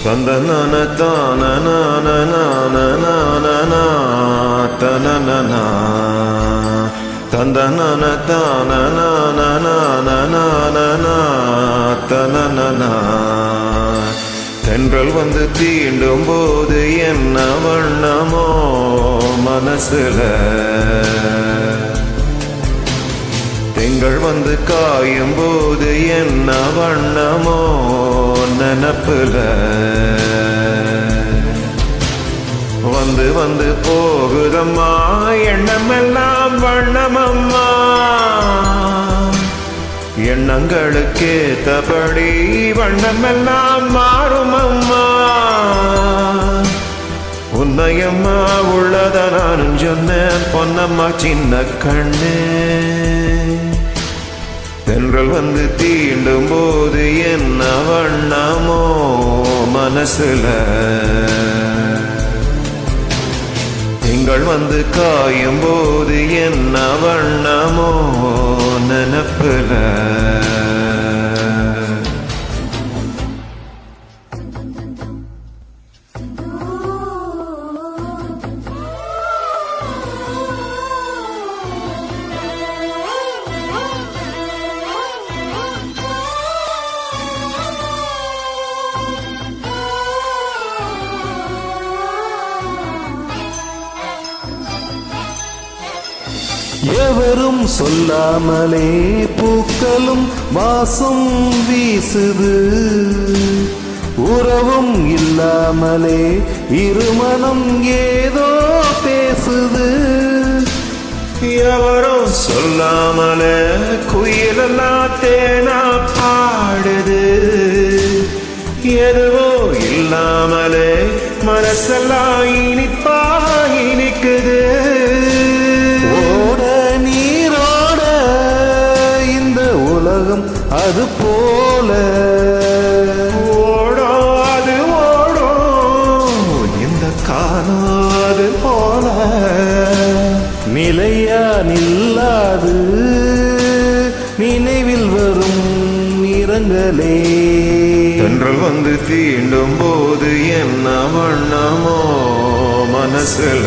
தந்தனன தானனனனனனனனனன தனனனா தந்தனன தானனனனனனனனன தனனனா தென்றல் வந்து தீண்டும் போது என்ன வண்ணமோ மனசுல திங்கள் வந்து காயும் போது என்ன வண்ணமோ நினப்புல வந்து வந்து போகுதம்மா எண்ணமெல்லாம் வண்ணமம்மா எண்ணங்களுக்கேத்தபடி வண்ணமெல்லாம் மாறுமம்மா உன்னையம்மா உள்ளத நானும் சொன்னேன் பொன்னம்மா சின்ன கண்ணே தென்றல் வந்து தீண்டும் போது என்ன வண்ணமோ மனசுல திங்கள் வந்து காயும் போது என்ன வண்ணமோ நினப்புல எவரும் சொல்லாமலே பூக்களும் வாசம் வீசுது உறவும் இல்லாமலே இருமனம் ஏதோ பேசுது எவரும் சொல்லாமலே குயிலெல்லாம் தேனா பாடுது எதுவோ இல்லாமலே மனசெல்லாம் இனிப்பா இனிக்குது அது போல ஓடோ அது ஓடோ இந்த காலம் அது போல நிலையா நில்லாது நினைவில் வரும் நிறங்களே தென்றல் வந்து தீண்டும் போது என்ன வண்ணமோ மனசுல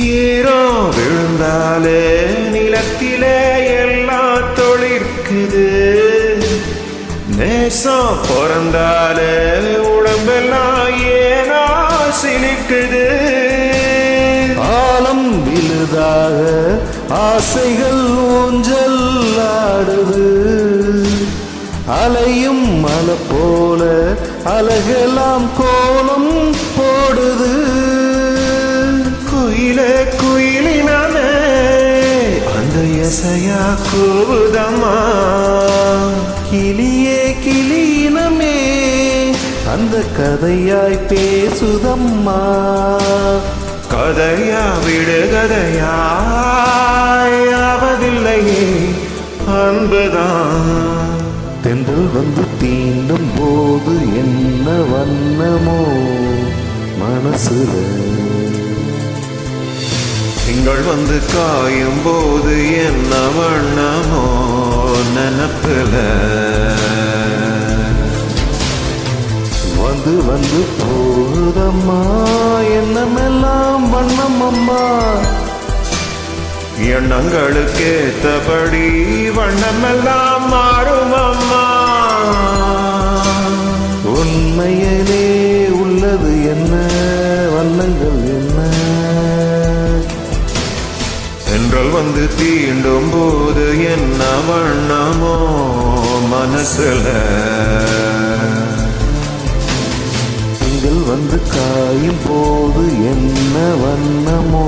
ஈரோ விழுந்தாலே நிலத்திலே எல்லாம் தொழிற்குது நேசம் பிறந்தாலே உடம்பெல்லாம் ஏனா சிலிக்குது ஆலம் விழுதாக ஆசைகள் ஊஞ்சல் ஆடுது அலையும் மலை போல அழகெல்லாம் கோலம் போடுது குயிலே குயிலினாலே அந்த இசையா கூவுதம்மா கிளியே கிளியினமே அந்த கதையாய் பேசுதம்மா கதையா விடுகதையாவதில்லையே அன்புதான் தென்றல் வந்து தீண்டும் போது என்ன வண்ணமோ மனசுல திங்கள் வந்து காயும் போது என்ன வண்ணமோ நினப்புல வந்து வந்து போகுதம்மா எண்ணமெல்லாம் வண்ணமம்மா எண்ணங்களுக்கேத்தபடி வண்ணமெல்லாம் மாறுமம்மா உண்மையிலே உள்ளது என்ன வண்ணங்கள் என்ன தென்றல் வந்து தீண்டும் போது என்ன வண்ணமோ மனசுல திங்கள் வந்து காயும் போது என்ன வண்ணமோ